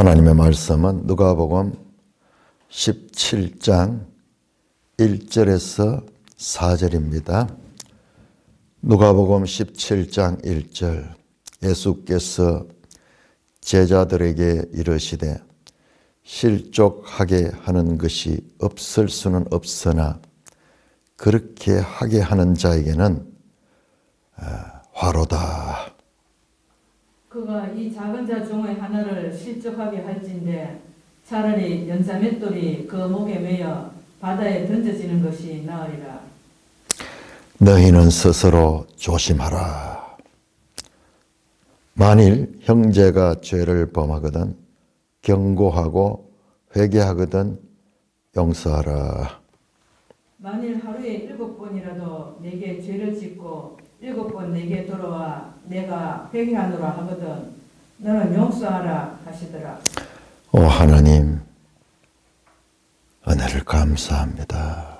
하나님의 말씀은 누가복음 17장 1절에서 4절입니다. 누가복음 17장 1절 예수께서 제자들에게 이르시되 실족하게 하는 것이 없을 수는 없으나 그렇게 하게 하는 자에게는 화로다. 그가 이 작은 자 중의 하나를 실족하게 할진대 차라리 연자 맷돌이 그 목에 매여 바다에 던져지는 것이 나으리라. 너희는 스스로 조심하라. 만일 형제가 죄를 범하거든 경고하고 회개하거든 용서하라. 만일 하루에 7번이라도 내게 죄를 짓고 7번 내게 돌아와 내가 회개하노라 하거든 너는 용서하라 하시더라. 오 하나님, 은혜를 감사합니다.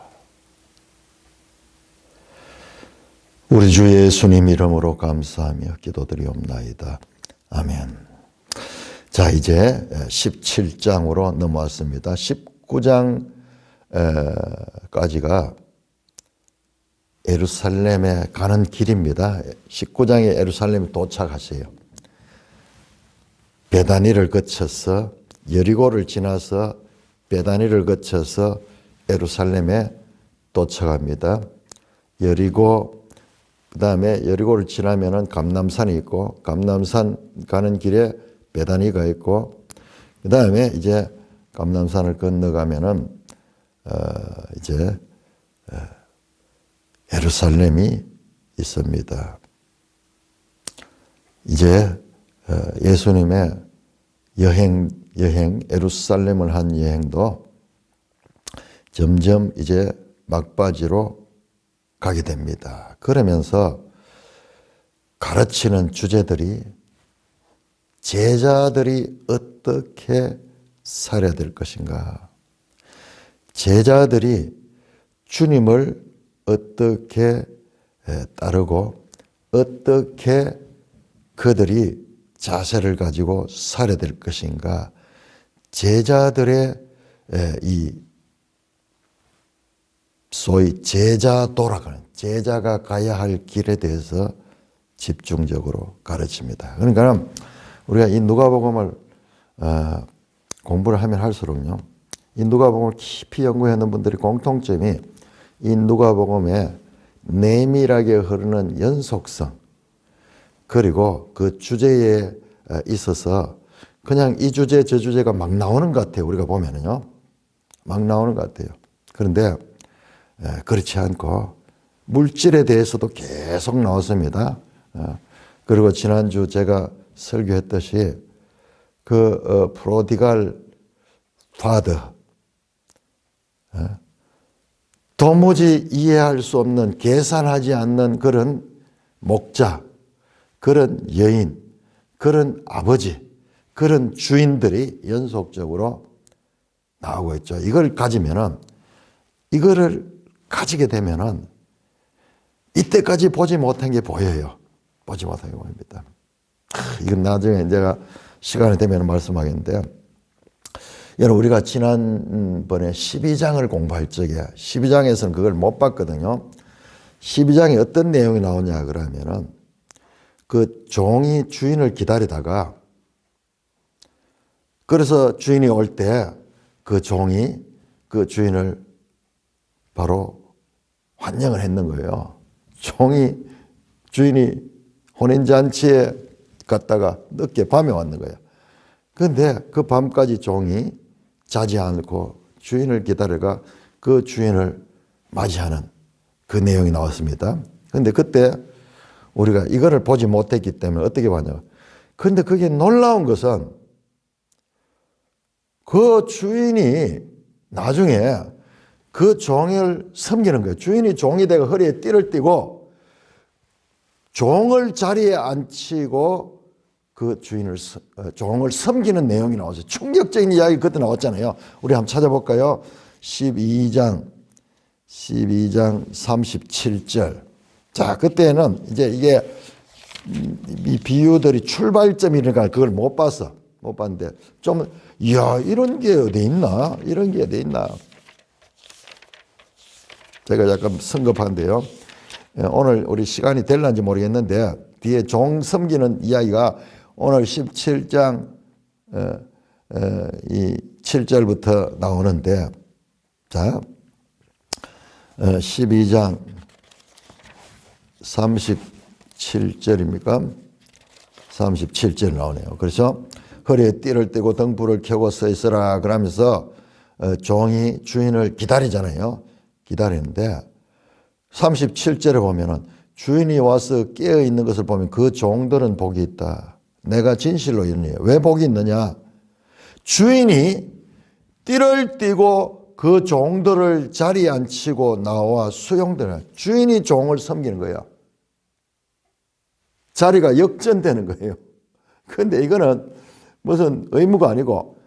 우리 주 예수님 이름으로 감사하며 기도드리옵나이다. 아멘. 자, 이제 17장으로 넘어왔습니다. 19장까지가 예루살렘에 가는 길입니다. 19장에 예루살렘에 도착하세요. 베다니를 거쳐서 여리고를 지나서 베다니를 거쳐서 예루살렘에 도착합니다. 여리고 그 다음에 여리고를 지나면은 감람산이 있고 감람산 가는 길에 베다니가 있고 그 다음에 이제 감람산을 건너가면은 이제 예루살렘이 있습니다. 이제 예수님의 여행 예루살렘을 한 여행도 점점 이제 막바지로 가게 됩니다. 그러면서 가르치는 주제들이 제자들이 어떻게 살아야 될 것인가, 제자들이 주님을 어떻게 따르고 어떻게 그들이 자세를 가지고 살아야 될 것인가, 제자들의 이 소위 제자도라고 제자가 가야 할 길에 대해서 집중적으로 가르칩니다. 그러니까 우리가 이 누가복음을 공부를 하면 할수록요, 이 누가복음을 깊이 연구하는 분들이 공통점이 이 누가복음에 내밀하게 흐르는 연속성, 그리고 그 주제에 있어서 그냥 이 주제 저 주제가 막 나오는 것 같아요. 우리가 보면은요, 막 나오는 것 같아요. 그런데 그렇지 않고 물질에 대해서도 계속 나왔습니다. 그리고 지난주 제가 설교했듯이 그 프로디갈 파더, 도무지 이해할 수 없는, 계산하지 않는 그런 목자, 그런 여인, 그런 아버지, 그런 주인들이 연속적으로 나오고 있죠. 이걸 가지면은, 이거를 가지게 되면은 이때까지 보지 못한 게 보여요. 보지 못한 게 보입니다. 이건 나중에 제가 시간이 되면 말씀하겠는데요. 여러분, 우리가 지난번에 12장을 공부할 적에 12장에서는 그걸 못 봤거든요. 12장에 어떤 내용이 나오냐 그러면은 그 종이 주인을 기다리다가, 그래서 주인이 올 때 그 종이 그 주인을 바로 환영을 했는 거예요. 주인이 혼인잔치에 갔다가 늦게 밤에 왔는 거예요. 그런데 그 밤까지 종이 자지 않고 주인을 기다려가 그 주인을 맞이하는 그 내용이 나왔습니다. 그런데 그때 우리가 이거를 보지 못했기 때문에 어떻게 봤냐. 그런데 그게 놀라운 것은 그 주인이 나중에 그 종을 섬기는 거예요. 주인이 종이 되고 허리에 띠를 띠고 종을 자리에 앉히고 그 종을 섬기는 내용이 나왔어요. 충격적인 이야기 그때 나왔잖아요. 우리 한번 찾아볼까요? 12장 37절. 자, 그때는 이제 이게 이 비유들이 출발점이니까 그걸 못 봤어. 못 봤는데 좀 이야 이런 게 어디 있나? 이런 게 어디 있나? 제가 약간 성급한데요. 오늘 우리 시간이 될런지 모르겠는데 뒤에 종 섬기는 이야기가 오늘 17장 이 7절부터 나오는데 자 12장 37절입니까? 37절 나오네요. 그래서 허리에 띠를 띠고 등불을 켜고 서 있으라 그러면서 종이 주인을 기다리잖아요. 기다리는데 37절에 보면은 주인이 와서 깨어 있는 것을 보면 그 종들은 복이 있다. 내가 진실로 이르니 왜 복이 있느냐? 주인이 띠를 띠고 그 종들을 자리에 앉히고 나와 수용되는 주인이 종을 섬기는 거예요. 자리가 역전되는 거예요. 그런데 이거는 무슨 의무가 아니고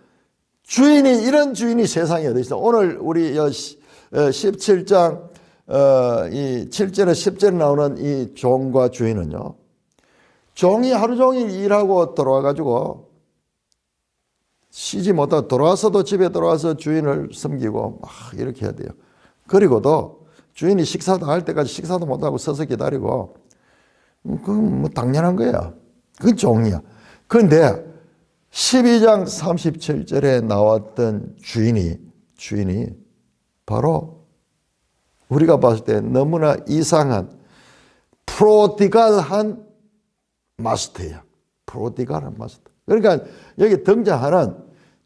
주인이 이런 주인이 세상에 어디 있어? 오늘 우리 17장 이 7절에 10절에 나오는 이 종과 주인은요. 종이 하루 종일 일하고 돌아와가지고 쉬지 못하고 돌아와서도 집에 돌아와서 주인을 섬기고 막 이렇게 해야 돼요. 그리고도 주인이 식사도 할 때까지 식사도 못하고 서서 기다리고 그건 뭐 당연한 거야. 그건 종이야. 그런데 12장 37절에 나왔던 주인이 바로 우리가 봤을 때 너무나 이상한 프로디갈한 마스터야. 프로디갈한 마스터. 그러니까 여기 등장하는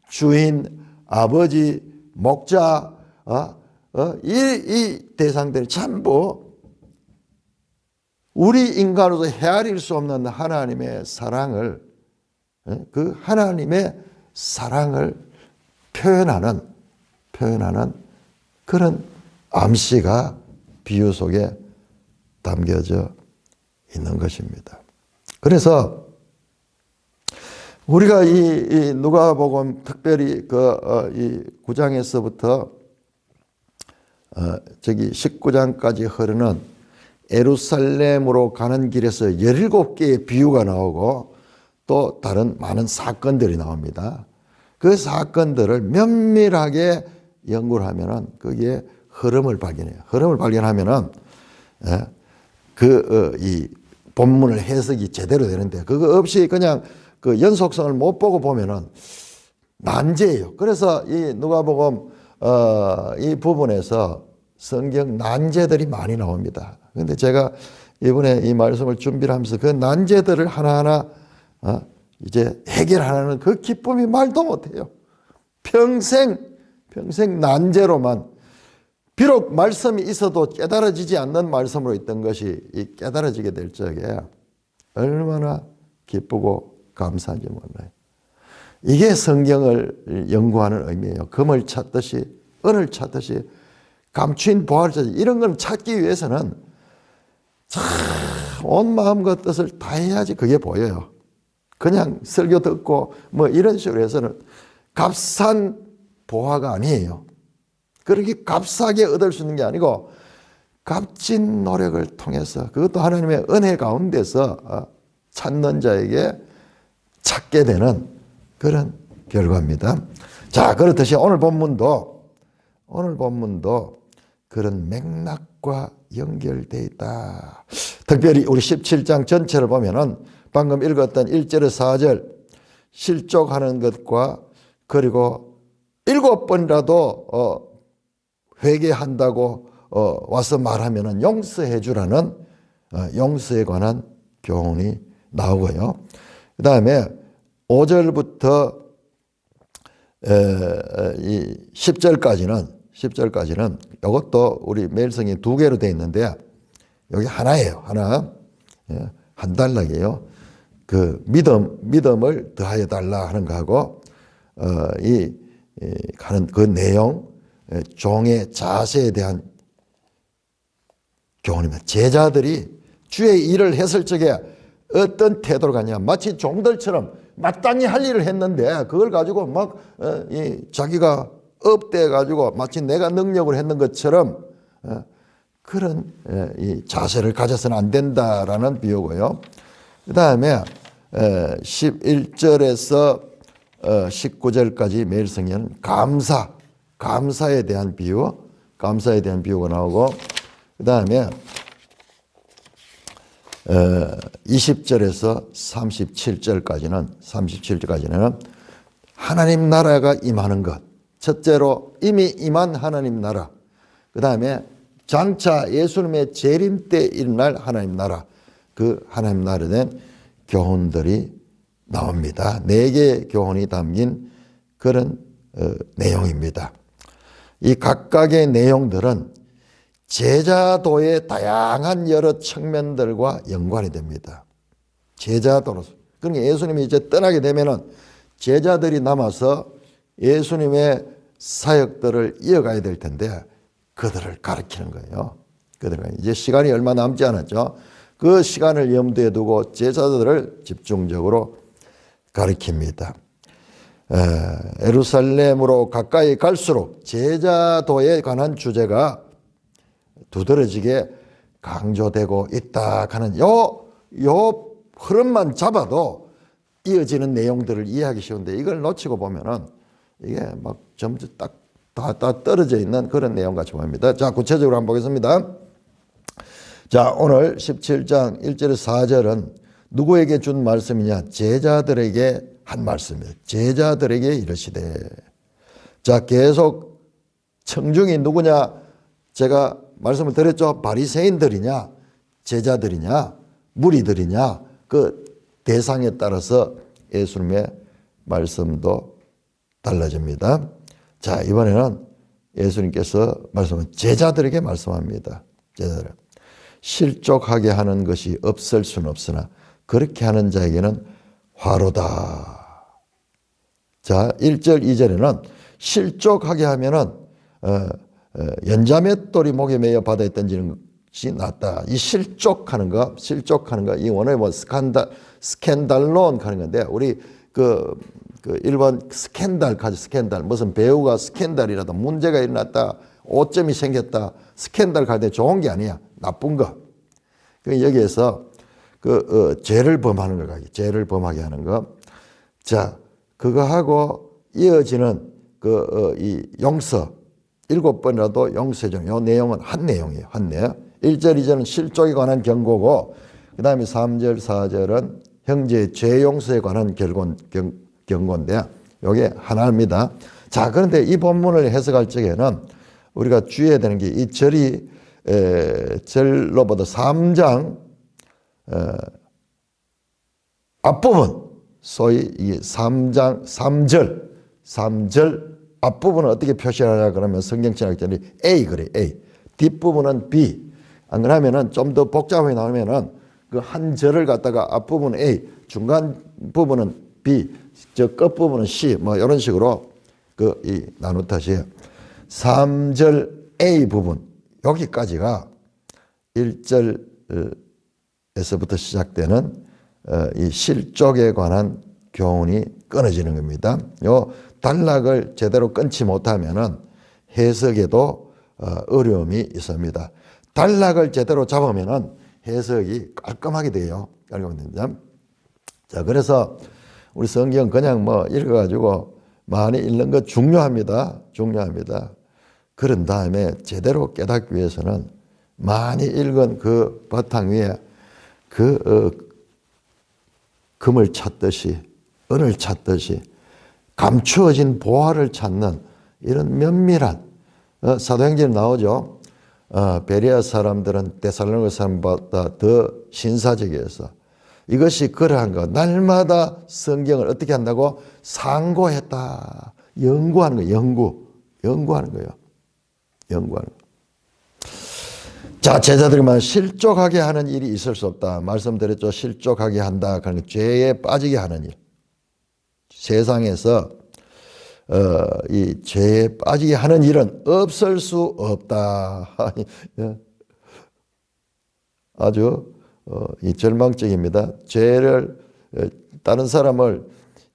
주인, 아버지, 목자, 이 대상들이 전부 우리 인간으로서 헤아릴 수 없는 하나님의 사랑을 그 하나님의 사랑을 표현하는 그런 암시가 비유 속에 담겨져 있는 것입니다. 그래서 우리가 이 누가복음 특별히 이 9장에서부터 저기 19장까지 흐르는 예루살렘으로 가는 길에서 17개의 비유가 나오고 또 다른 많은 사건들이 나옵니다. 그 사건들을 면밀하게 연구를 하면은 거기에 흐름을 발견해요. 흐름을 발견하면은 이 본문을 해석이 제대로 되는데 그거 없이 그냥 그 연속성을 못 보고 보면은 난제예요. 그래서 이 누가복음 이 부분에서 성경 난제들이 많이 나옵니다. 그런데 제가 이번에 이 말씀을 준비를 하면서 그 난제들을 하나하나 이제 해결하는 그 기쁨이 말도 못해요. 평생 난제로만 비록 말씀이 있어도 깨달아지지 않는 말씀으로 있던 것이 깨달아지게 될 적에 얼마나 기쁘고 감사한지 몰라요. 이게 성경을 연구하는 의미예요. 금을 찾듯이 은을 찾듯이 감추인 보화를 찾듯이 이런 걸 찾기 위해서는 참 온 마음과 뜻을 다해야지 그게 보여요. 그냥 설교 듣고 뭐 이런 식으로 해서는 값싼 보화가 아니에요. 그렇게 값싸게 얻을 수 있는 게 아니고 값진 노력을 통해서 그것도 하나님의 은혜 가운데서 찾는 자에게 찾게 되는 그런 결과입니다. 자, 그렇듯이 오늘 본문도 그런 맥락과 연결되어 있다. 특별히 우리 17장 전체를 보면은 방금 읽었던 1절에서 4절 실족하는 것과 그리고 7번이라도 회개한다고 와서 말하면은 용서해 주라는 용서에 관한 교훈이 나오고요. 그 다음에 5절부터 이 10절까지는 이것도 우리 매일성이 2개로 되어 있는데 여기 하나예요. 하나. 한 단락이에요. 그 믿음을 더하여 달라 하는 거하고 가는 그 내용 종의 자세에 대한 교훈입니다. 제자들이 주의 일을 했을 적에 어떤 태도를 갖냐. 마치 종들처럼 마땅히 할 일을 했는데 그걸 가지고 막 자기가 업돼 가지고 마치 내가 능력을 했는 것처럼 그런 이 자세를 가져서는 안 된다라는 비유고요. 그 다음에 11절에서 19절까지 매일 성경은 감사에 대한 비유가 나오고, 그 다음에 20절에서 37절까지는 하나님 나라가 임하는 것. 첫째로 이미 임한 하나님 나라. 그 다음에 장차 예수님의 재림 때 일어날 하나님 나라. 그 하나님 나라에 대한 교훈들이 나옵니다. 4개의 교훈이 담긴 그런 내용입니다. 이 각각의 내용들은 제자도의 다양한 여러 측면들과 연관이 됩니다. 제자도로서. 그러니까 예수님이 이제 떠나게 되면은 제자들이 남아서 예수님의 사역들을 이어가야 될 텐데 그들을 가르치는 거예요. 그들은 이제 시간이 얼마 남지 않았죠. 그 시간을 염두에 두고 제자들을 집중적으로 가르칩니다. 예루살렘으로 가까이 갈수록 제자도에 관한 주제가 두드러지게 강조되고 있다 하는 요 흐름만 잡아도 이어지는 내용들을 이해하기 쉬운데 이걸 놓치고 보면은 이게 막 전부 다 떨어져 있는 그런 내용 같이 보입니다. 자, 구체적으로 한번 보겠습니다. 자, 오늘 17장 1절에서 4절은 누구에게 준 말씀이냐? 제자들에게 한 말씀이에요. 제자들에게 이르시되. 자, 계속 청중이 누구냐? 제가 말씀을 드렸죠. 바리새인들이냐, 제자들이냐, 무리들이냐, 그 대상에 따라서 예수님의 말씀도 달라집니다. 자, 이번에는 예수님께서 제자들에게 말씀합니다. 제자들. 실족하게 하는 것이 없을 수는 없으나 그렇게 하는 자에게는 화로다. 자, 1절, 2절에는 실족하게 하면은 연자맷돌이 목에 매여 바다에 던지는 것이 낫다. 이 실족하는 거, 이 원어에 뭐 스캔달론 하는 건데, 우리 그 일본 스캔들, 무슨 배우가 스캔들이라도 문제가 일어났다, 오점이 생겼다, 스캔들 갈 때 좋은 게 아니야. 나쁜 거. 여기에서 죄를 범하게 하는 거. 자, 그거하고 이어지는 이 용서, 7번이라도 용서죠. 이 내용은 한 내용이에요. 한 내용. 1절, 2절은 실족에 관한 경고고, 그 다음에 3절, 4절은 형제의 죄 용서에 관한 경고인데, 이게 하나입니다. 자, 그런데 이 본문을 해석할 적에는 우리가 주의해야 되는 게 이 절이 절로보다 3장 앞부분, 소위 이 3절 앞부분은 어떻게 표시하냐 그러면 성경신학자들이 A 그래, A. 뒷부분은 B. 안 그러면은 좀 더 복잡하게 나오면은 그 한 절을 갖다가 앞부분은 A, 중간 부분은 B, 저 끝부분은 C, 뭐 이런 식으로 나누듯이 3절 A 부분, 여기까지가 1절에서부터 시작되는 이 실족에 관한 교훈이 끊어지는 겁니다. 요 단락을 제대로 끊지 못하면은 해석에도 어려움이 있습니다. 단락을 제대로 잡으면은 해석이 깔끔하게 돼요. 자, 그래서 우리 성경 그냥 뭐 읽어가지고 많이 읽는 거 중요합니다. 그런 다음에 제대로 깨닫기 위해서는 많이 읽은 그 바탕 위에 금을 찾듯이, 은을 찾듯이 감추어진 보화를 찾는 이런 면밀한, 사도행전에 나오죠. 베레아 사람들은 데살로니가 사람보다 더 신사적이어서 이것이 그러한 거, 날마다 성경을 어떻게 한다고? 상고했다. 연구하는 거예요. 연구하는 거예요. 자, 제자들만 실족하게 하는 일이 있을 수 없다. 말씀드렸죠. 실족하게 한다. 그러니까 죄에 빠지게 하는 일. 세상에서 이 죄에 빠지게 하는 일은 없을 수 없다. 아주 이 절망적입니다. 다른 사람을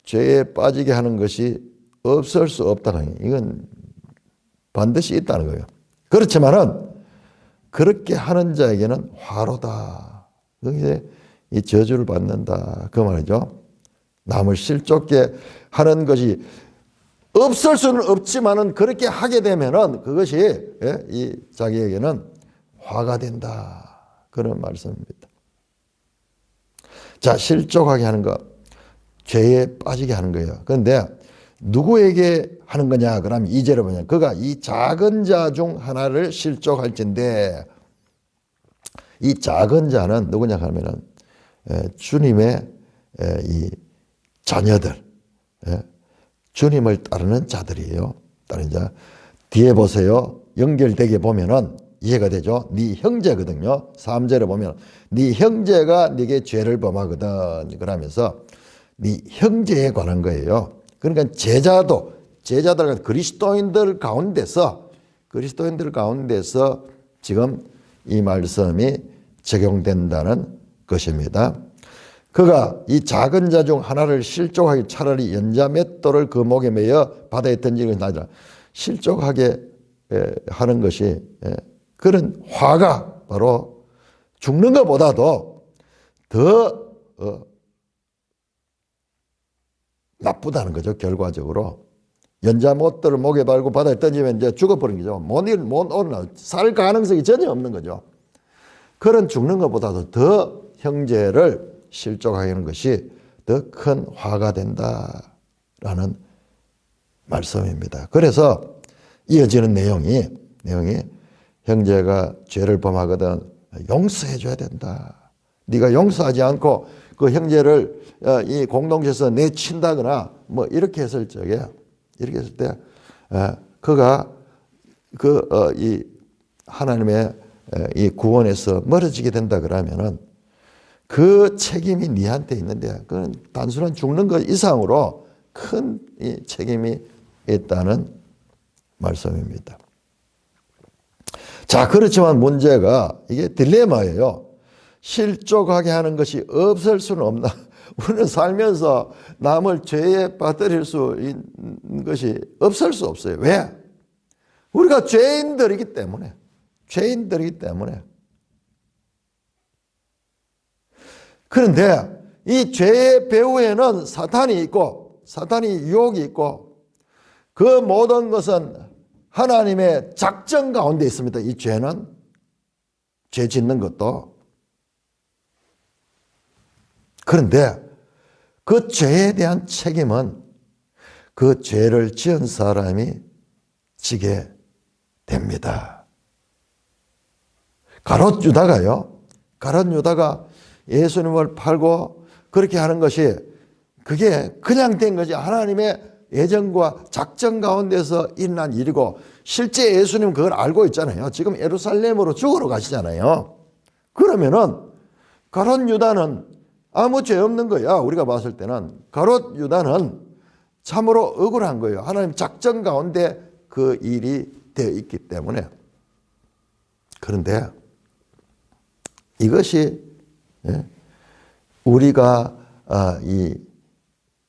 죄에 빠지게 하는 것이 없을 수 없다는, 이건 반드시 있다는 거예요. 그렇지만은 그렇게 하는 자에게는 화로다. 이제 이 저주를 받는다. 그 말이죠. 남을 실족게 하는 것이 없을 수는 없지만은 그렇게 하게 되면은 그것이 이 자기에게는 화가 된다. 그런 말씀입니다. 자, 실족하게 하는 거, 죄에 빠지게 하는 거예요. 그런데 누구에게 하는 거냐? 그러면 2절에 보면 그가 이 작은 자 중 하나를 실족할진대. 이 작은 자는 누구냐 하면은 주님의 이 자녀들, 주님을 따르는 자들이에요. 따르는 자. 뒤에 보세요. 연결되게 보면은 이해가 되죠. 네 형제거든요. 3절에 보면 네 형제가 네게 죄를 범하거든. 그러면서 네 형제에 관한 거예요. 그러니까 제자들 그리스도인들 가운데서 지금 이 말씀이 적용된다는 것입니다. 그가 이 작은 자 중 하나를 실족하기 차라리 연자 맷돌을 그 목에 매어 바다에 던지는 것이 나으라. 실족하게 하는 것이 그런 화가 바로 죽는 것보다도 더 나쁘다는 거죠. 결과적으로 연자 못들을 목에 달고 바다에 던지면 이제 죽어버린 거죠. 못 일어나 살 가능성이 전혀 없는 거죠. 그런 죽는 것보다도 더 형제를 실족하게 하는 것이 더 큰 화가 된다라는 말씀입니다. 그래서 이어지는 내용이 형제가 죄를 범하거든 용서해 줘야 된다. 네가 용서하지 않고 그 형제를 이 공동체에서 내친다거나 뭐 이렇게 했을 때 그가 이 하나님의 이 구원에서 멀어지게 된다 그러면은 그 책임이 네한테 있는데 그건 단순한 죽는 것 이상으로 큰 이 책임이 있다는 말씀입니다. 자, 그렇지만 문제가 이게 딜레마예요. 실족하게 하는 것이 없을 수는 없나? 우리는 살면서 남을 죄에 빠뜨릴 수 있는 것이 없을 수 없어요. 왜? 우리가 죄인들이기 때문에. 그런데 이 죄의 배후에는 사탄이 있고 사탄이 유혹이 있고 그 모든 것은 하나님의 작정 가운데 있습니다. 이 죄는 죄 짓는 것도. 그런데 그 죄에 대한 책임은 그 죄를 지은 사람이 지게 됩니다. 가롯 유다가 예수님을 팔고 그렇게 하는 것이 그게 그냥 된 것이 하나님의 예정과 작정 가운데서 일어난 일이고 실제 예수님은 그걸 알고 있잖아요. 지금 예루살렘으로 죽으러 가시잖아요. 그러면은 가롯 유다는 아무 죄 없는 거야. 우리가 봤을 때는 가롯 유다는 참으로 억울한 거예요. 하나님 작정 가운데 그 일이 되어 있기 때문에. 그런데 이것이 우리가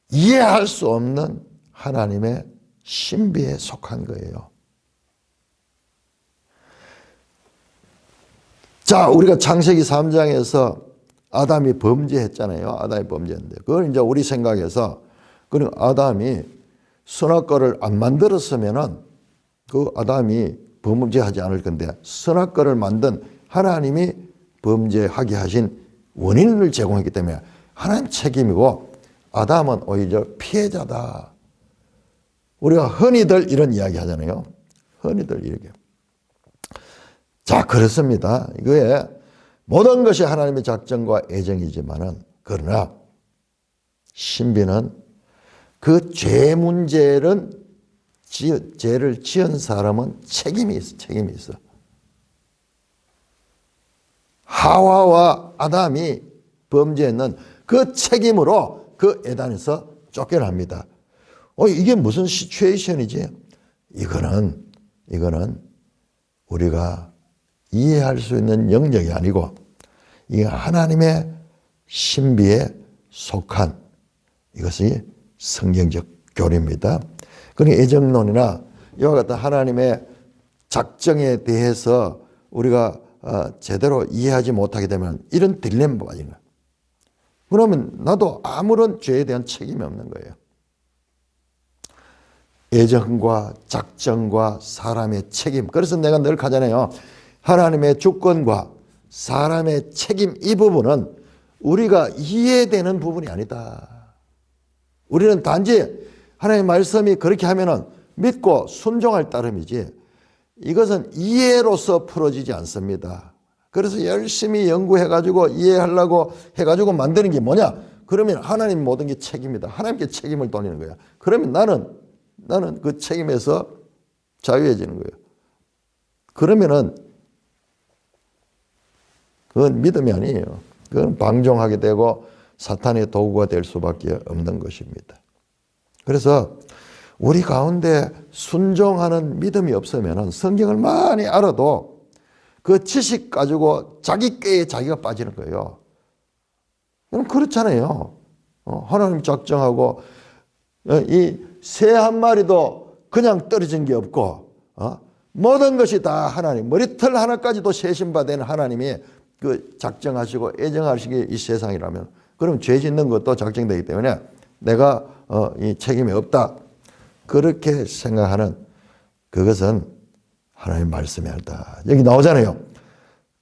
이해할 수 없는 하나님의 신비에 속한 거예요. 자, 우리가 창세기 3장에서 아담이 범죄했잖아요. 아담이 범죄했는데 그걸 이제 우리 생각에서 그럼 아담이 선악과를 안 만들었으면은 그 아담이 범죄하지 않을 건데 선악과를 만든 하나님이 범죄하게 하신 원인을 제공했기 때문에 하나님 책임이고 아담은 오히려 피해자다. 우리가 흔히들 이런 이야기 하잖아요. 흔히들 이렇게. 자, 그렇습니다. 이거에 모든 것이 하나님의 작정과 애정이지만은 그러나 신비는 그 죄 문제는 죄를 지은 사람은 책임이 있어. 하와와 아담이 범죄했는 그 책임으로 그 에덴에서 쫓겨납니다. 이게 무슨 시츄에이션이지? 이거는 우리가 이해할 수 있는 영역이 아니고 이게 하나님의 신비에 속한 이것이 성경적 교리입니다. 그러니 애정론이나 이와 같은 하나님의 작정에 대해서 우리가 제대로 이해하지 못하게 되면 이런 딜레마가 있는 거예요. 그러면 나도 아무런 죄에 대한 책임이 없는 거예요. 예정과 작정과 사람의 책임. 그래서 내가 늘 하잖아요. 하나님의 주권과 사람의 책임, 이 부분은 우리가 이해되는 부분이 아니다. 우리는 단지 하나님의 말씀이 그렇게 하면은 믿고 순종할 따름이지, 이것은 이해로서 풀어지지 않습니다. 그래서 열심히 연구해가지고 이해하려고 해가지고 만드는 게 뭐냐? 그러면 하나님 모든 게 책임이다. 하나님께 책임을 돌리는 거야. 그러면 나는 그 책임에서 자유해지는 거예요. 그러면은 그건 믿음이 아니에요. 그건 방종하게 되고 사탄의 도구가 될 수밖에 없는 것입니다. 그래서 우리 가운데 순종하는 믿음이 없으면 성경을 많이 알아도 그 지식 가지고 자기 꾀에 자기가 빠지는 거예요. 그럼 그렇잖아요. 하나님 작정하고 이 새 한 마리도 그냥 떨어진 게 없고 모든 것이 다 하나님, 머리털 하나까지도 세심받은 하나님이 그 작정하시고 애정하시기 이 세상이라면, 그럼 죄 짓는 것도 작정되기 때문에 내가 이 책임이 없다, 그렇게 생각하는 그것은 하나님 말씀이 아니다. 여기 나오잖아요.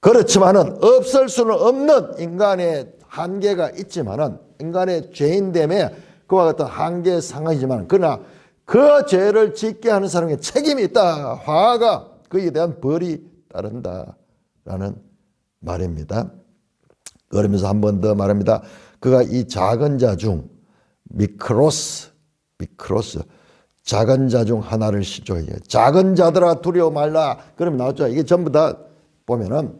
그렇지만은 없을 수는 없는 인간의 한계가 있지만은, 인간의 죄인됨에 그와 같은 한계 상황이지만, 그러나 그 죄를 짓게 하는 사람에게 책임이 있다. 화가, 그에 대한 벌이 따른다라는 말입니다. 그러면서 한 번 더 말합니다. 그가 이 작은 자 중 미크로스, 작은 자 중 하나를 실족해요. 작은 자들아 두려워 말라. 그러면 나왔죠. 이게 전부 다 보면은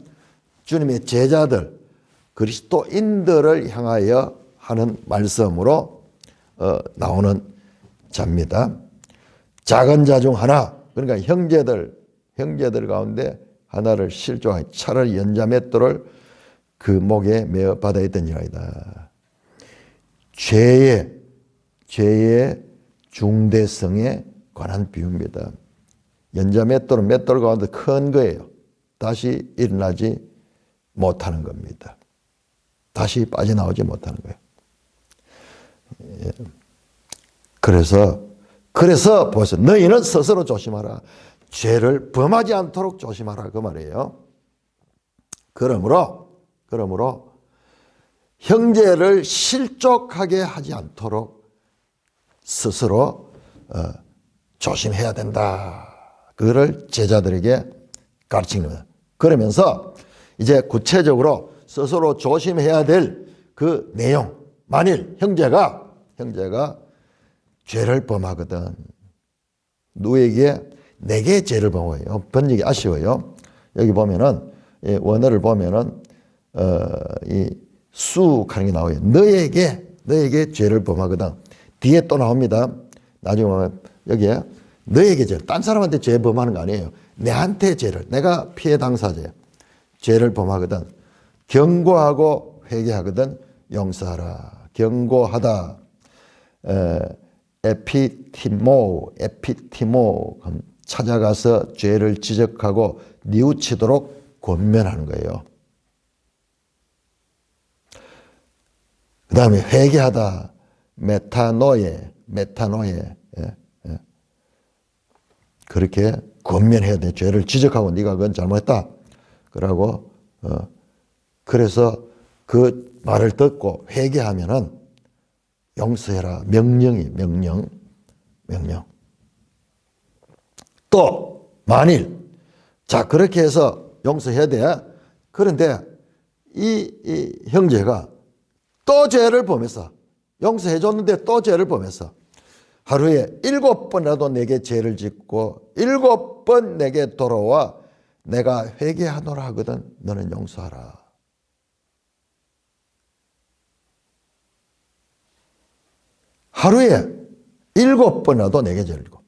주님의 제자들, 그리스도인들을 향하여 하는 말씀으로 나오는 자입니다. 작은 자 중 하나, 그러니까 형제들 가운데 하나를 실족하여 차라리 연자맷돌을 그 목에 메어 받아야 되니라이다. 죄의 중대성에 관한 비유입니다. 연자맷돌은 맷돌 가운데 큰 거예요. 다시 일어나지 못하는 겁니다. 다시 빠져나오지 못하는 거예요. 그래서 보세요. 너희는 스스로 조심하라. 죄를 범하지 않도록 조심하라, 그 말이에요. 그러므로 형제를 실족하게 하지 않도록 스스로 조심해야 된다. 그거를 제자들에게 가르치는 거예요. 그러면서 이제 구체적으로 스스로 조심해야 될 그 내용, 만일 형제가 죄를 범하거든, 누구에게? 내게 죄를 범해요. 번역이 아쉬워요. 여기 보면은 원어를 보면은 이 수하는 게 나와요. 너에게 죄를 범하거든. 뒤에 또 나옵니다. 나중에 보면 여기에 너에게 죄, 딴 사람한테 죄 범하는 거 아니에요. 내한테 죄를, 내가 피해 당사자예요. 죄를 범하거든 경고하고 회개하거든 용서하라. 경고하다, 에피티모, 찾아가서 죄를 지적하고 뉘우치도록 권면하는 거예요. 그 다음에 회개하다, 메타노에, 그렇게 권면해야 돼. 죄를 지적하고 네가 그건 잘못했다. 그러고 그래서 그 말을 듣고 회개하면은 용서해라. 명령. 또 만일 자 그렇게 해서 용서해야 돼. 그런데 이 형제가 또 죄를 범했어. 용서해 줬는데 또 죄를 범했어. 하루에 7번이라도 내게 죄를 짓고 7번 내게 돌아와 내가 회개하노라 하거든 너는 용서하라. 하루에 7번이라도 내게 죄를 짓고,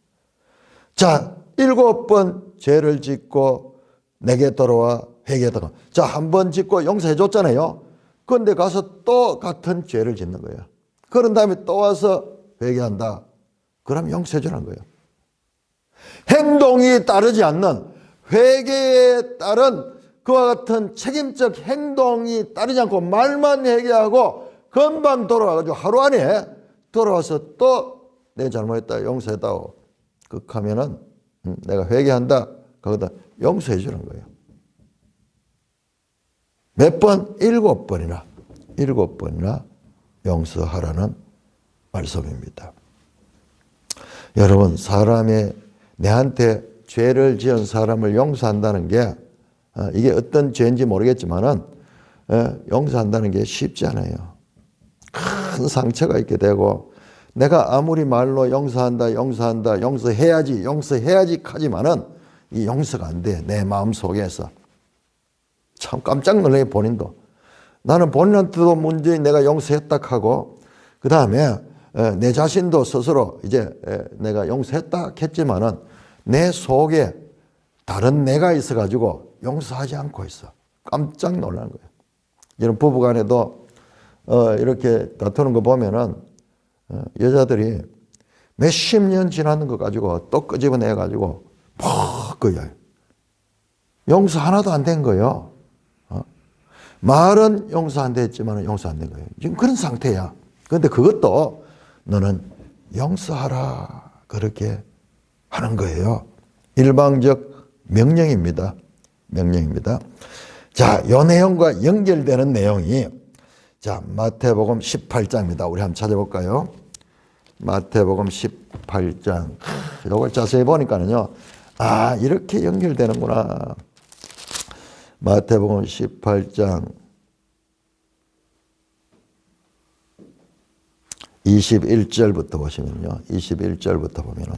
자 7번 죄를 짓고 내게 돌아와 회개하다가, 자 한 번 짓고 용서해 줬잖아요. 그런데 가서 또 같은 죄를 짓는 거예요. 그런 다음에 또 와서 회개한다. 그럼 용서해 주라는 거예요. 행동이 따르지 않는, 회개에 따른 그와 같은 책임적 행동이 따르지 않고 말만 회개하고 금방 돌아와가지고 하루 안에 돌아와서 또 내 잘못했다 용서했다고 극하면은 내가 회개한다 거기다 용서해 주는 거예요. 몇 번? 7번이나 용서하라는 말씀입니다. 여러분, 사람의 내한테 죄를 지은 사람을 용서한다는 게 이게 어떤 죄인지 모르겠지만은 용서한다는 게 쉽지 않아요. 큰 상처가 있게 되고 내가 아무리 말로 용서한다 용서해야지 하지만은 이 용서가 안 돼. 내 마음속에서 참 깜짝 놀라요. 본인도 나는 본인한테도 문제인 내가 용서했다 하고 그 다음에 내 자신도 스스로 이제 내가 용서했다 했지만은 내 속에 다른 내가 있어가지고 용서하지 않고 있어. 깜짝 놀라는 거예요. 이런 부부간에도 이렇게 다투는 거 보면은 여자들이 몇십 년 지나는 거 가지고 또 끄집어내 가지고 퍽 그야 용서 하나도 안 된 거예요. 말은 용서 안 됐지만 용서 안 된 거예요. 지금 그런 상태야. 그런데 그것도 너는 용서하라 그렇게 하는 거예요. 일방적 명령입니다. 자, 이 내용과 연결되는 내용이 자, 마태복음 18장입니다. 우리 한번 찾아볼까요? 마태복음 18장. 이걸 자세히 보니까는요. 아, 이렇게 연결되는구나. 마태복음 18장 21절부터 보시면요. 21절부터 보면은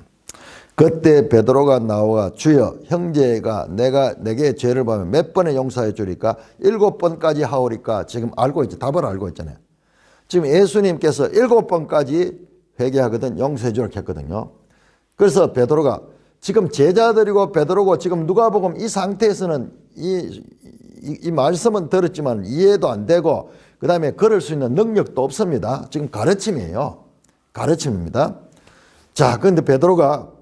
그때 베드로가 나와 주여 형제가 내가 내게 죄를 범하면 몇 번에 용서해 주리까 7번까지 하오리까. 지금 알고 있죠. 답을 알고 있잖아요. 지금 예수님께서 7번까지 회개하거든 용서해 주라고 했거든요. 그래서 베드로가 지금 제자들이고 베드로고 지금 누가복음 이 상태에서는 이 말씀은 들었지만 이해도 안 되고 그 다음에 걸을 수 있는 능력도 없습니다. 지금 가르침이에요. 가르침입니다. 자, 그런데 베드로가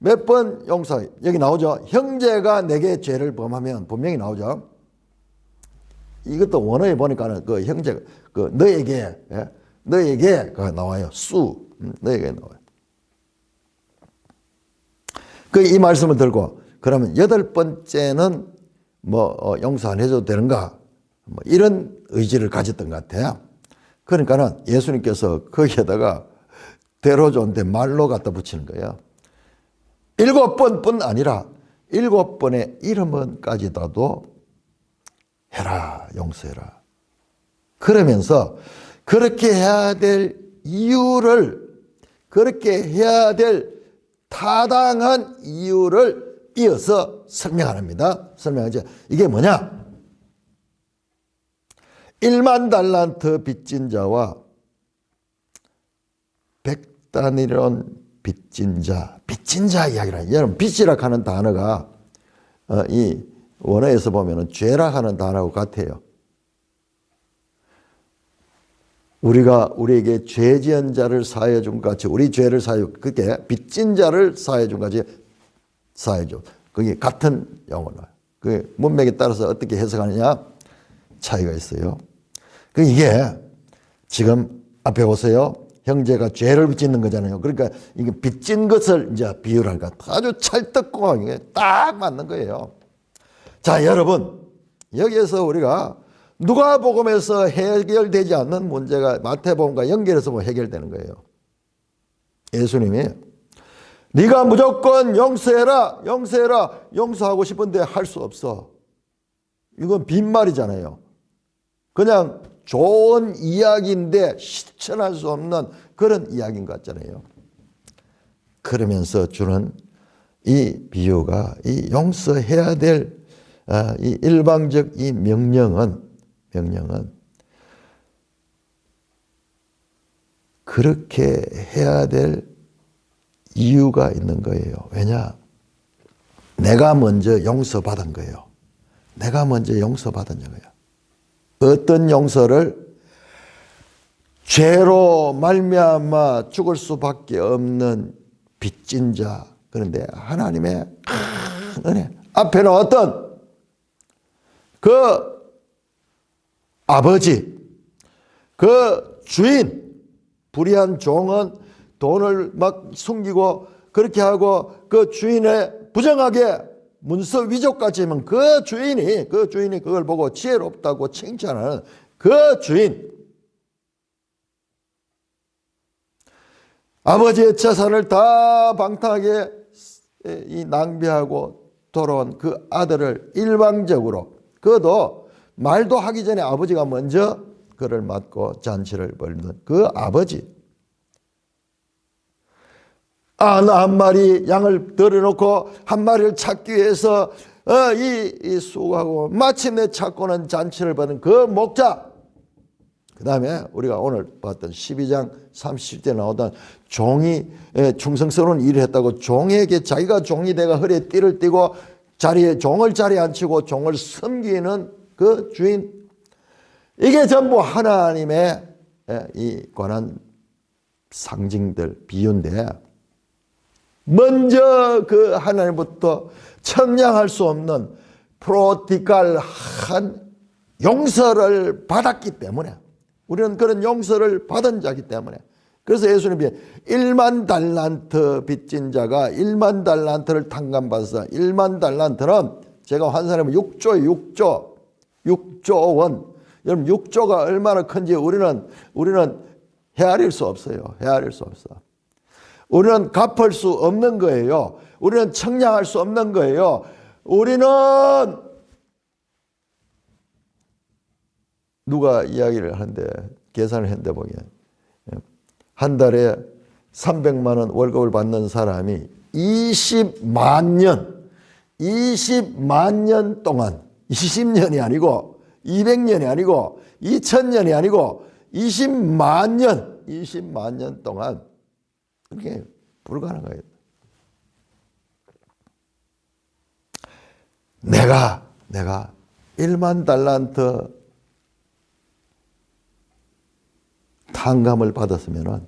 몇 번 용서, 여기 나오죠. 형제가 내게 죄를 범하면 분명히 나오죠. 이것도 원어에 보니까는 그 형제가 그 너에게가 나와요. 너에게 나와요. 그 이 말씀을 들고 그러면 8번째는 용서 안 해줘도 되는가? 이런 의지를 가졌던 것 같아요. 그러니까는 예수님께서 거기에다가 대로존데 말로 갖다 붙이는 거예요. 7번뿐 아니라 7번의 1번까지도 해라, 용서해라. 그러면서 그렇게 해야 될 이유를, 그렇게 해야 될 타당한 이유를 이어서 설명합니다. 설명하죠. 이게 뭐냐? 1만 달란트 빚진 자와 100다니론 빚진 자 이야기라. 여러분, 빚이라 하는 단어가 이 원어에서 보면은 죄라 하는 단어하고 같아요. 우리에게 죄 지은 자를 사하여 준 것 같이 우리 죄를 사하여 그게 빚진 자를 사하여 준 것 같이 사하여 줘. 그게 같은 용어로. 그 문맥에 따라서 어떻게 해석하느냐 차이가 있어요. 이게 지금 앞에 보세요. 형제가 죄를 짓는 거잖아요. 그러니까 이게 빚진 것을 이제 비유랄까 아주 찰떡고 이게 딱 맞는 거예요. 자, 여러분 여기에서 우리가 누가복음에서 해결되지 않는 문제가 마태복음과 연결해서 해결되는 거예요. 예수님이 네가 무조건 용서해라 용서하고 싶은데 할 수 없어. 이건 빈말이잖아요. 그냥 좋은 이야기인데 실천할 수 없는 그런 이야기인 것 같잖아요. 그러면서 주는 이 비유가 이 용서해야 될 이 일방적 이 명령은 그렇게 해야 될 이유가 있는 거예요. 왜냐? 내가 먼저 용서받은 거예요. 내가 먼저 용서받은 거예요. 어떤 용서를? 죄로 말미암아 죽을 수밖에 없는 빚진 자. 그런데 하나님의 큰 은혜 앞에는 어떤 그 아버지, 그 주인, 불의한 종은 돈을 막 숨기고 그렇게 하고 그 주인의 부정하게 문서 위조까지 하면 그 주인이 그걸 보고 지혜롭다고 칭찬하는 그 주인, 아버지의 재산을 다 방탕하게 낭비하고 돌아온 그 아들을 일방적으로, 그도 말도 하기 전에 아버지가 먼저 그를 맞고 잔치를 벌는 그 아버지, 나 한 마리 양을 들여놓고 한 마리를 찾기 위해서 이 수고하고 마침내 찾고는 잔치를 받은 그 목자, 그 다음에 우리가 오늘 봤던 12장 30절 나오던 종이 충성스러운 일을 했다고 종에게 자기가 종이 돼가 허리에 띠를 띠고 종을 자리에 앉히고 종을 섬기는 그 주인, 이게 전부 하나님의 이 관한 상징들, 비유인데, 먼저 그 하나님부터 청량할 수 없는 프로디갈한 용서를 받았기 때문에, 우리는 그런 용서를 받은 자이기 때문에, 그래서 예수님이 1만 달란트 빚진 자가 1만 달란트를 탕감받아서 1만 달란트는 제가 환산하면 6조 원. 여러분 6조가 얼마나 큰지 우리는 헤아릴 수 없어요. 헤아릴 수 없어. 우리는 갚을 수 없는 거예요. 우리는 청량할 수 없는 거예요. 우리는 누가 이야기를 하는데, 계산을 했는데 보기에 한 달에 300만 원 월급을 받는 사람이 20만 년 동안, 20년이 아니고 200년이 아니고 2000년이 아니고 20만 년 동안, 그게 불가능해요. 내가 1만 달란트 탕감을 받았으면은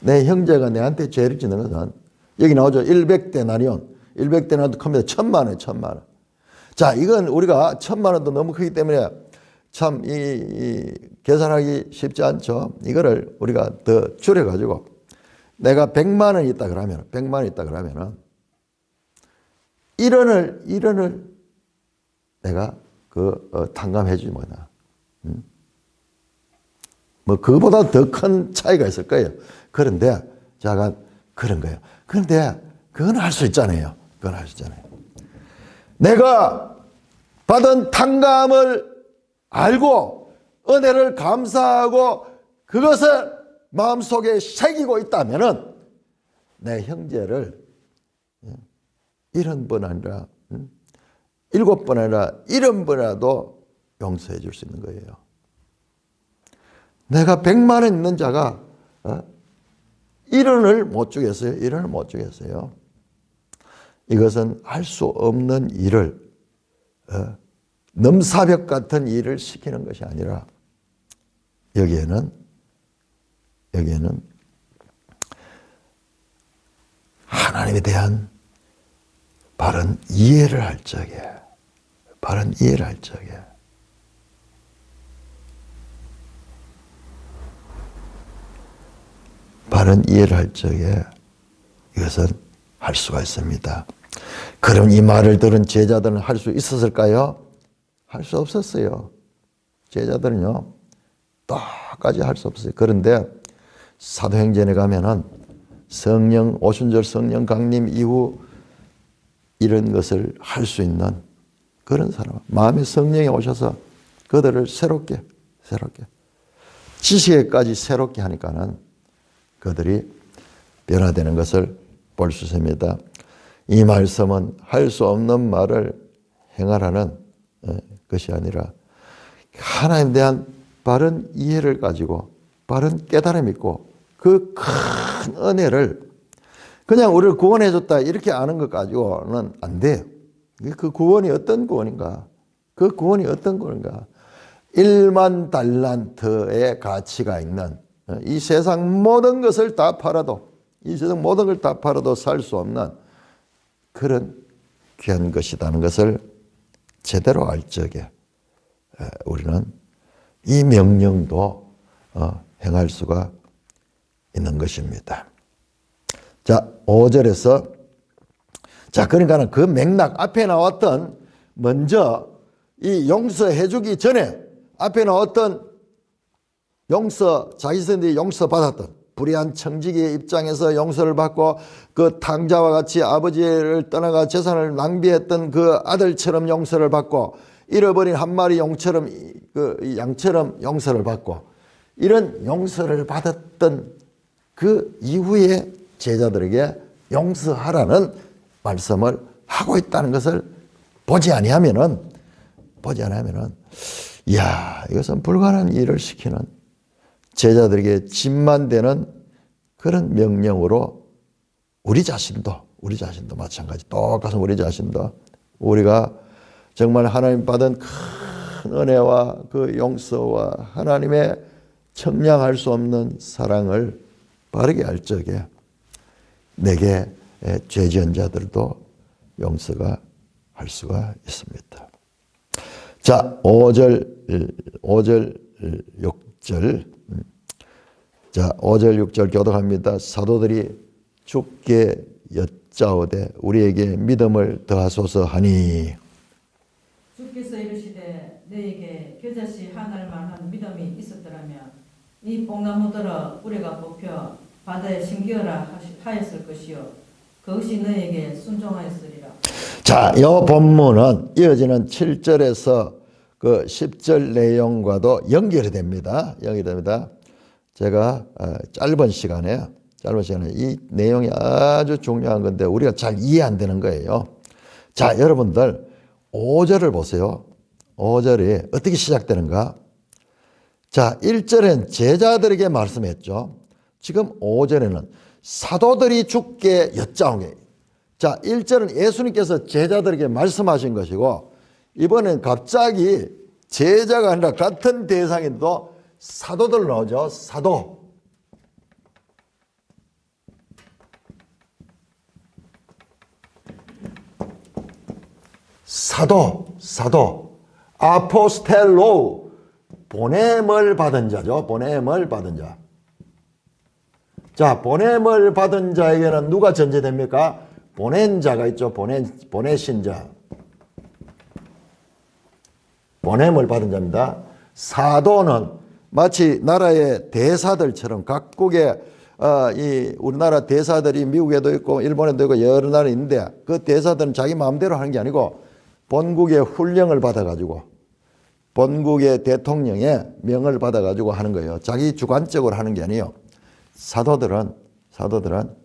내 형제가 내한테 죄를 짓는 것은, 여기 나오죠. 100데나리온. 100데나리온도 큽니다. 1000만 원, 1000만 원. 자, 이건 우리가 1000만 원도 너무 크기 때문에 참 이 계산하기 쉽지 않죠. 이거를 우리가 더 줄여가지고, 내가 100만 원이 있다 그러면, 100만 원이 있다 그러면은 1원을 내가 탕감해 주지 뭐냐. 뭐 그보다 더 큰 차이가 있을 거예요. 그런데 제가 그런 거예요. 그런데 그건 할 수 있잖아요. 그건 할 수 있잖아요. 내가 받은 탕감을 알고 은혜를 감사하고 그것을 마음속에 새기고 있다면은 내 형제를 70번 아니라 7번 아니라 70번이라도 용서해 줄 수 있는 거예요. 내가 100만 원 있는 자가 1원을 못 주겠어요? 1원을 못 주겠어요? 이것은 할 수 없는 일을, 넘사벽 같은 일을 시키는 것이 아니라, 여기에는 하나님에 대한 바른 이해를 할 적에, 이것은 할 수가 있습니다. 그럼 이 말을 들은 제자들은 할 수 있었을까요? 할 수 없었어요. 제자들은요, 똑같이 할 수 없어요. 그런데 사도행전에 가면은 오순절 성령 강림 이후 이런 것을 할 수 있는 그런 사람, 마음의 성령이 오셔서 그들을 새롭게 지식에까지 새롭게 하니까는 그들이 변화되는 것을 볼 수 있습니다. 이 말씀은 할 수 없는 말을 행하라는 것이 아니라, 하나님에 대한 바른 이해를 가지고 바른 깨달음이 있고 그 큰 은혜를 그냥 우리를 구원해 줬다 이렇게 아는 것 가지고는 안 돼요. 그 구원이 어떤 구원인가? 1만 달란트의 가치가 있는, 이 세상 모든 것을 다 팔아도, 살 수 없는 그런 귀한 것이라는 것을 제대로 알 적에 우리는 이 명령도 행할 수가 있는 것입니다. 자, 5절에서 자, 그러니까 그 맥락 앞에 나왔던 먼저 이 용서해 주기 전에 앞에 나왔던 자기 선생들이 용서받았던 불의한 청지기의 입장에서 용서를 받고 그 탕자와 같이 아버지를 떠나가 재산을 낭비했던 그 아들처럼 용서를 받고 잃어버린 한 마리 용처럼 그 양처럼 용서를 받고 이런 용서를 받았던 그 이후에 제자들에게 용서하라는 말씀을 하고 있다는 것을 보지 아니하면은 이야, 이것은 불가능한 일을 시키는 제자들에게 짐만 되는 그런 명령으로 우리 자신도 마찬가지 똑같은 우리 자신도 우리가 정말 하나님 받은 큰 은혜와 그 용서와 하나님의 청량할 수 없는 사랑을 바르게 알 적에 내게 죄 지은 자들도 용서가 할 수가 있습니다. 자, 5절 6절. 자, 5절 6절 교독합니다. 사도들이 주께 여짜오되 우리에게 믿음을 더하소서 하니 주께서 이르시되 너에게 겨자씨 하늘만한 믿음이 있었더라면 이 뽕나무들어 뿌리가 뽑혀 바다에 심기어라 하였을 것이요 그것이 너에게 순종하였으리라. 자, 이 본문은 이어지는 7절에서 그 10절 내용과도 연결이 됩니다. 제가 짧은 시간에 이 내용이 아주 중요한 건데 우리가 잘 이해 안 되는 거예요. 자, 여러분들 5절을 보세요. 5절이 어떻게 시작되는가? 자, 1절엔 제자들에게 말씀했죠. 지금 5절에는 사도들이 주께 여짜오게. 자, 1절은 예수님께서 제자들에게 말씀하신 것이고 이번엔 갑자기 제자가 아니라 같은 대상인도 사도들 나오죠. 사도 아포스텔로 보냄을 받은 자죠. 보냄을 받은 자. 자, 보냄을 받은 자에게는 누가 전제됩니까? 보낸 자가 있죠. 보내신 자. 보냄을 받은 자입니다. 사도는 마치 나라의 대사들처럼 각국의 이 우리나라 대사들이 미국에도 있고 일본에도 있고 여러 나라에 있는데 그 대사들은 자기 마음대로 하는 게 아니고 본국의 훈령을 받아가지고 본국의 대통령의 명을 받아가지고 하는 거예요. 자기 주관적으로 하는 게 아니에요. 사도들은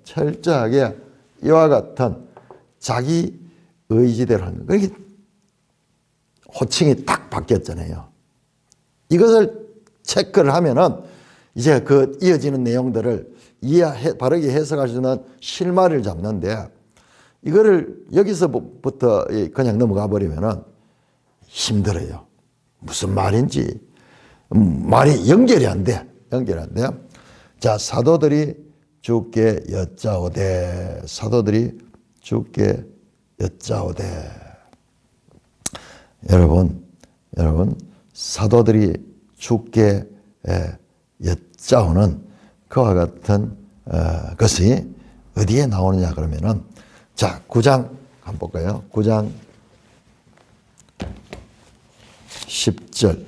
철저하게 이와 같은 자기 의지대로 하는 거예요. 그러니까 호칭이 딱 바뀌었잖아요. 이것을 체크를 하면은 이제 그 이어지는 내용들을 바르게 해석할 수 있는 실마리를 잡는데 이거를 여기서부터 그냥 넘어가 버리면은 힘들어요. 무슨 말인지 말이 연결이 안 돼. 자, 사도들이 주께 여짜오되 여러분 사도들이 주께 여짜오는 그와 같은 것이 어디에 나오느냐 그러면은 자, 9장 한번 볼까요? 9장 10절.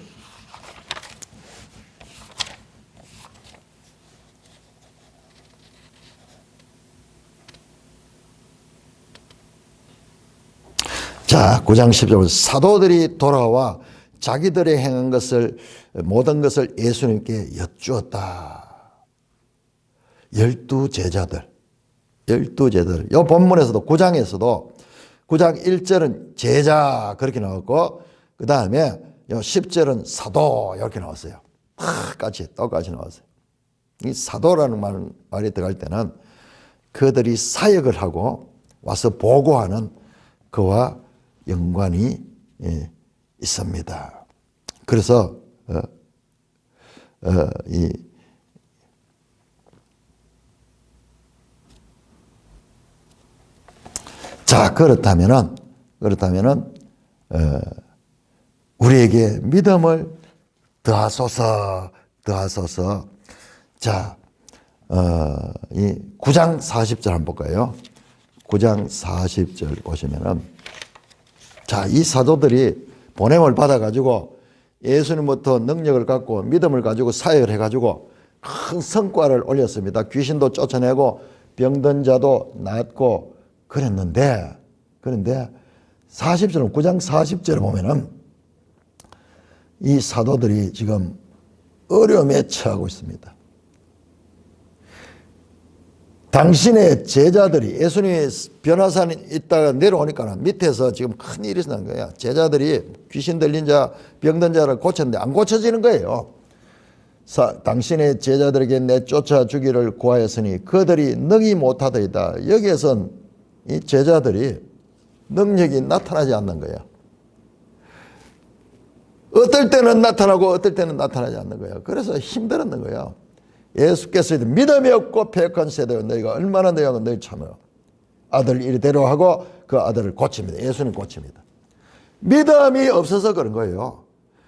자, 9장 10절. 사도들이 돌아와 자기들의 행한 모든 것을 예수님께 여쭈었다. 12제자들. 이 본문에서도 9장에서도 9장 1절은 제자 그렇게 나왔고 그 다음에 10절은 사도 이렇게 나왔어요. 똑같이 나왔어요. 이 사도라는 말이 들어갈 때는 그들이 사역을 하고 와서 보고하는 그와 연관이 있습니다. 그래서 자, 그렇다면은 우리에게 믿음을 더하소서 더하소서. 자, 이 9장 40절 한번 볼까요? 9장 40절 보시면은, 자, 이 사도들이 보냄을 받아가지고 예수님부터 능력을 갖고 믿음을 가지고 사역을 해가지고 큰 성과를 올렸습니다. 귀신도 쫓아내고 병든 자도 낫고 그랬는데, 그런데 40절, 9장 40절에 보면은 이 사도들이 지금 어려움에 처하고 있습니다. 당신의 제자들이, 예수님이 변화산에 있다가 내려오니까 밑에서 지금 큰 일이 일어난 거야. 제자들이 귀신 들린 자, 병든 자를 고쳤는데 안 고쳐지는 거예요. 당신의 제자들에게 내쫓아 주기를 구하였으니 그들이 능히 못하더이다. 여기에선 이 제자들이 능력이 나타나지 않는 거예요. 어떨 때는 나타나고 어떨 때는 나타나지 않는 거예요. 그래서 힘들었는 거예요. 예수께서 믿음이 없고 패역한 세대여 너희가 얼마나 너희하고 너희 참여 아들 이리대로 하고 그 아들을 고칩니다. 예수님 고칩니다. 믿음이 없어서 그런 거예요.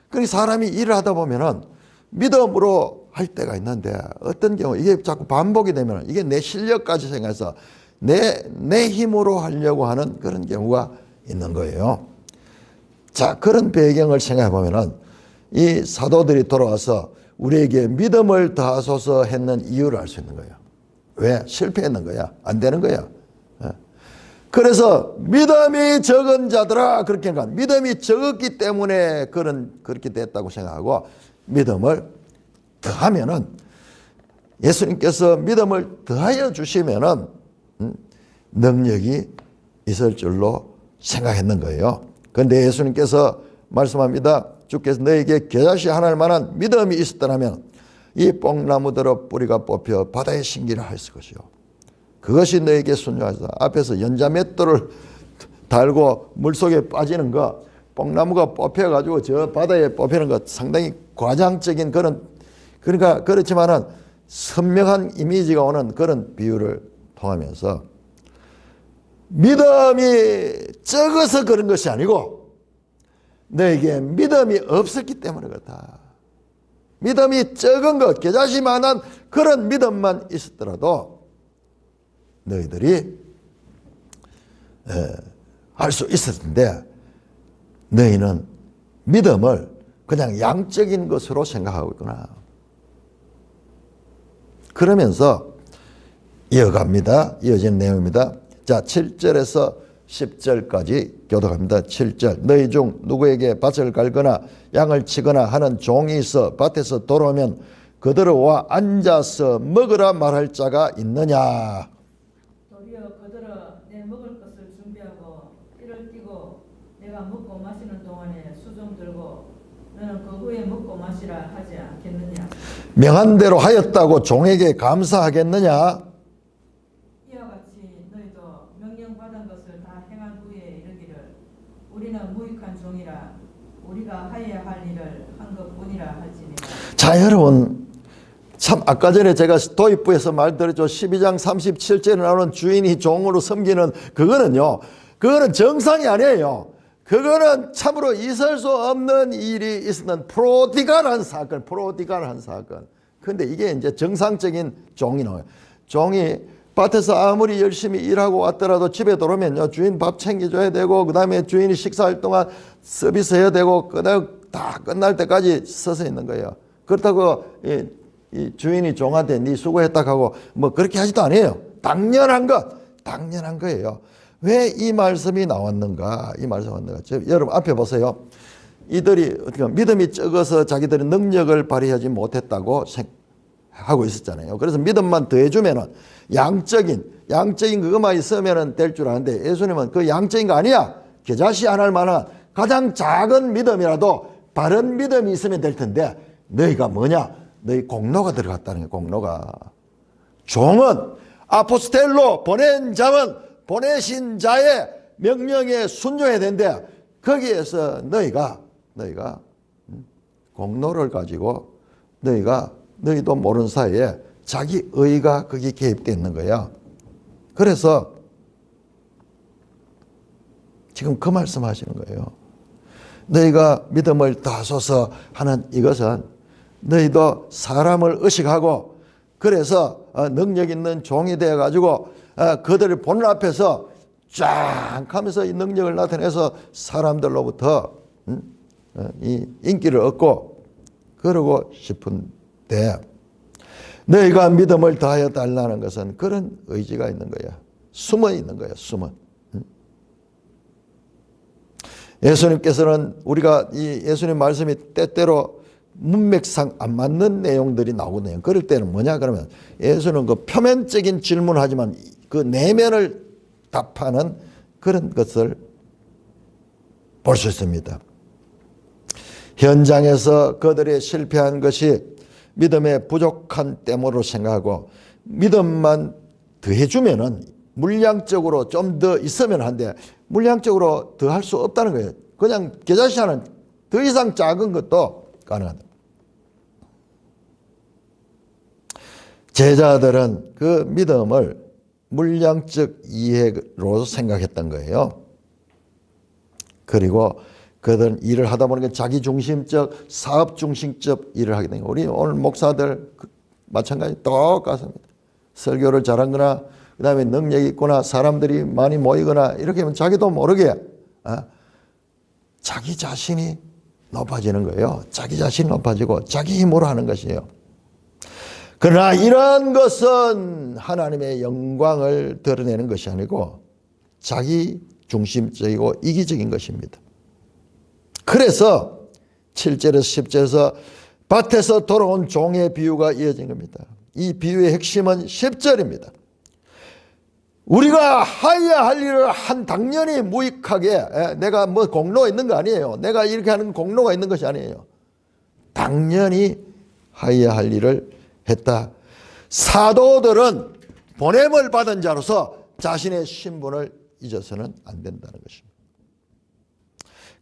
그러니 사람이 일을 하다 보면은 믿음으로 할 때가 있는데 어떤 경우 이게 자꾸 반복이 되면 이게 내 실력까지 생각해서 내 힘으로 하려고 하는 그런 경우가 있는 거예요. 자, 그런 배경을 생각해 보면은 이 사도들이 돌아와서 우리에게 믿음을 더하소서 했는 이유를 알 수 있는 거예요. 왜? 실패했는 거야. 안 되는 거야. 그래서 믿음이 적은 자들아 그렇게 하니까 믿음이 적었기 때문에 그렇게 됐다고 생각하고 믿음을 더하면은 예수님께서 믿음을 더하여 주시면은 능력이 있을 줄로 생각했는 거예요. 그런데 예수님께서 말씀합니다. 주께서 너에게 겨자씨 하나일 만한 믿음이 있었더라면 이 뽕나무대로 뿌리가 뽑혀 바다에 심기를 하였을 것이요. 그것이 너에게 순종하소서. 앞에서 연자맷돌을 달고 물속에 빠지는 거, 뽕나무가 뽑혀가지고 저 바다에 뽑히는 것 상당히 과장적인 그러니까 그렇지만은 선명한 이미지가 오는 그런 비유를 통하면서 믿음이 적어서 그런 것이 아니고 너에게 믿음이 없었기 때문에 그렇다. 믿음이 적은 것, 겨자씨만한 그런 믿음만 있었더라도 너희들이 할 수 있었는데 너희는 믿음을 그냥 양적인 것으로 생각하고 있구나. 그러면서 이어갑니다. 이어지는 내용입니다. 자, 7절에서 10절까지 교독합니다. 7절 너희 중 누구에게 밭을 갈거나 양을 치거나 하는 종이 있어 밭에서 돌아오면 그들을 와 앉아서 먹으라 말할 자가 있느냐. 도리어 그들은 내 먹을 것을 준비하고 띠를 띠고 내가 먹고 마시는 동안에 수종 들고 너는 그 후에 먹고 마시라 하지 않겠느냐. 명한 대로 하였다고 종에게 감사하겠느냐. 명령받은 것을 다 행한 후에 이르기를 우리는 무익한 종이라 우리가 하여야 할 일을 한 것뿐이라 할지니라. 자, 여러분 참 아까 전에 제가 도입부에서 말드렸죠. 12장 37절에 나오는 주인이 종으로 섬기는 그거는 정상이 아니에요. 그거는 참으로 있을 수 없는 일이 있었던 프로디갈한 사건. 그런데 이게 이제 정상적인 종이 나와요. 종이 밭에서 아무리 열심히 일하고 왔더라도 집에 들어오면요, 주인 밥 챙겨줘야 되고, 그 다음에 주인이 식사할 동안 서비스 해야 되고, 다 끝날 때까지 서서 있는 거예요. 그렇다고 이 주인이 종한테 네 수고했다 하고 뭐 그렇게 하지도 않아요. 당연한 거예요. 왜 이 말씀이 나왔는가? 여러분 앞에 보세요. 이들이 어떻게 믿음이 적어서 자기들의 능력을 발휘하지 못했다고 하고 있었잖아요. 그래서 믿음만 더해주면은 양적인 그것만 있으면 될 줄 아는데 예수님은 그 양적인 거 아니야. 겨자씨 안 할 만한 가장 작은 믿음이라도 바른 믿음이 있으면 될 텐데 너희가 뭐냐? 너희 공로가 들어갔다는 거예요. 공로가. 종은 아포스텔로 보낸 자는 보내신 자의 명령에 순종해야 되는데 거기에서 너희가 공로를 가지고 너희도 모르는 사이에 자기 의가 거기 개입되어 있는 거야. 그래서 지금 그 말씀 하시는 거예요. 너희가 믿음을 다소서 하는 이것은 너희도 사람을 의식하고 그래서 능력 있는 종이 되어가지고 그들을 보는 앞에서 쫙 하면서 이 능력을 나타내서 사람들로부터 이 인기를 얻고 그러고 싶은데 너희가 믿음을 다하여 달라는 것은 그런 의지가 있는 거야. 숨어 있는 거야. 숨어. 예수님께서는 우리가 이 예수님 말씀이 때때로 문맥상 안 맞는 내용들이 나오거든요. 그럴 때는 뭐냐 그러면 예수는 그 표면적인 질문을 하지만 그 내면을 답하는 그런 것을 볼 수 있습니다. 현장에서 그들이 실패한 것이 믿음의 부족한 때문으로 생각하고 믿음만 더해주면은 물량적으로 좀 더 있으면 한데 물량적으로 더 할 수 없다는 거예요. 그냥 계좌시장은 더 이상 작은 것도 가능하다. 제자들은 그 믿음을 물량적 이해로 생각했던 거예요. 그리고 그들은 일을 하다 보니까 자기중심적, 사업중심적 일을 하게 된 거예요. 우리 오늘 목사들 마찬가지 똑같습니다. 설교를 잘하거나 그 다음에 능력이 있거나 사람들이 많이 모이거나 이렇게 하면 자기도 모르게 자기 자신이 높아지는 거예요. 자기 자신이 높아지고 자기 힘으로 하는 것이에요. 그러나 이러한 것은 하나님의 영광을 드러내는 것이 아니고 자기 중심적이고 이기적인 것입니다. 그래서 7절에서 10절에서 밭에서 돌아온 종의 비유가 이어진 겁니다. 이 비유의 핵심은 10절입니다. 우리가 하여야 할 일을 한 당연히 무익하게 내가 뭐 공로가 있는 거 아니에요. 내가 이렇게 하는 공로가 있는 것이 아니에요. 당연히 하여야 할 일을 했다. 사도들은 보냄을 받은 자로서 자신의 신분을 잊어서는 안 된다는 것입니다.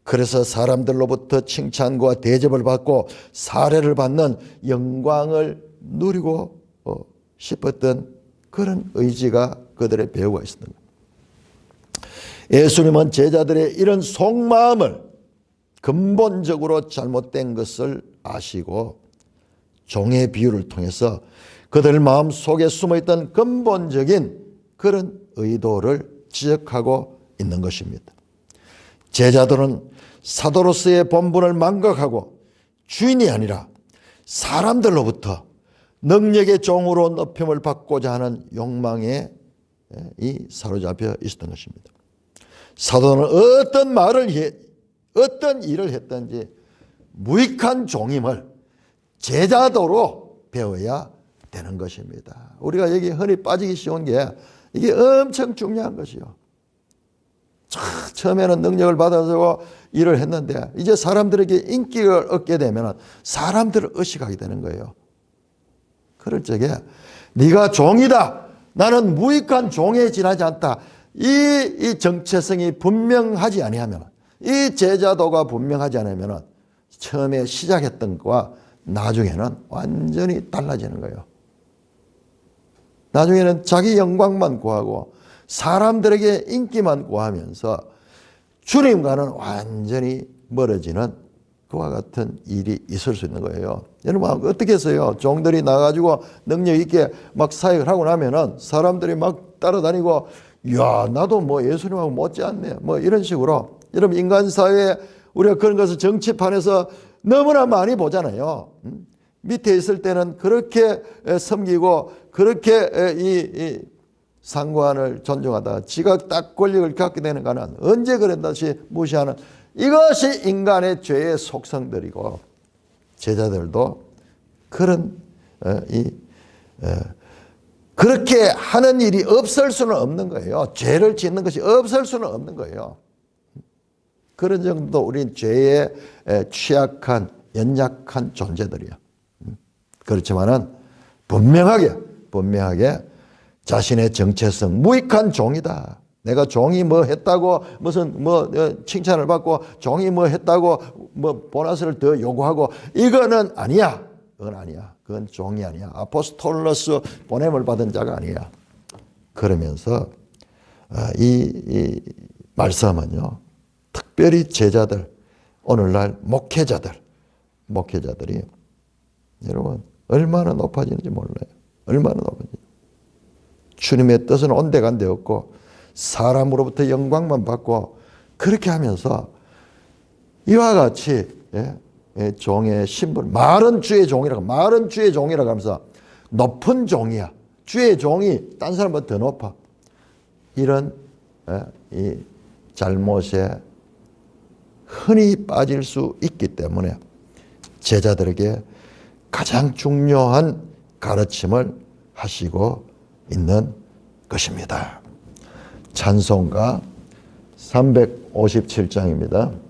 그래서 사람들로부터 칭찬과 대접을 받고 사례를 받는 영광을 누리고 싶었던 그런 의지가 그들의 배후가 있었던 거예요. 예수님은 제자들의 이런 속마음을 근본적으로 잘못된 것을 아시고 종의 비유를 통해서 그들 마음 속에 숨어있던 근본적인 그런 의도를 지적하고 있는 것입니다. 제자들은 사도로서의 본분을 망각하고 주인이 아니라 사람들로부터 능력의 종으로 높임을 받고자 하는 욕망에 사로잡혀 있었던 것입니다. 사도는 어떤 일을 했든지 무익한 종임을 제자도로 배워야 되는 것입니다. 우리가 여기 흔히 빠지기 쉬운 게 이게 엄청 중요한 것이요. 처음에는 능력을 받아서 일을 했는데 이제 사람들에게 인기를 얻게 되면 사람들을 의식하게 되는 거예요. 그럴 적에 네가 종이다. 나는 무익한 종에 지나지 않다. 이 정체성이 분명하지 아니하면 이 제자도가 분명하지 않으면 처음에 시작했던 것과 나중에는 완전히 달라지는 거예요. 나중에는 자기 영광만 구하고 사람들에게 인기만 구하면서 주님과는 완전히 멀어지는 그와 같은 일이 있을 수 있는 거예요. 여러분 어떻게 했어요? 종들이 나가지고 능력 있게 막 사역을 하고 나면은 사람들이 막 따라다니고 야 나도 뭐 예수님하고 못지않네 뭐 이런 식으로 여러분 인간 사회에 우리가 그런 것을 정치판에서 너무나 많이 보잖아요. 밑에 있을 때는 그렇게 섬기고 그렇게 이 상관을 존중하다 지가 딱 권력을 갖게 되는 거는 언제 그랬다시 무시하는 이것이 인간의 죄의 속성들이고 제자들도 그런 그렇게 하는 일이 없을 수는 없는 거예요. 죄를 짓는 것이 없을 수는 없는 거예요. 그런 정도 우린 죄에 취약한 연약한 존재들이야. 그렇지만은 분명하게 자신의 정체성 무익한 종이다. 내가 종이 뭐 했다고 무슨 뭐 칭찬을 받고 종이 뭐 했다고 뭐 보너스를 더 요구하고 이거는 아니야. 그건 아니야. 그건 종이 아니야. 아포스톨로스 보냄을 받은 자가 아니야. 그러면서 이 말씀은요. 특별히 제자들 오늘날 목회자들이 여러분 얼마나 높아지는지 몰라요. 얼마나 높아지는지. 주님의 뜻은 온데간데 없고 사람으로부터 영광만 받고 그렇게 하면서 이와 같이 종의 신분, 말은 주의 종이라고, 말은 주의 종이라고 하면서 높은 종이야. 주의 종이 딴 사람보다 더 높아. 이런 이 잘못에 흔히 빠질 수 있기 때문에 제자들에게 가장 중요한 가르침을 하시고 있는 것입니다. 찬송가 357장입니다.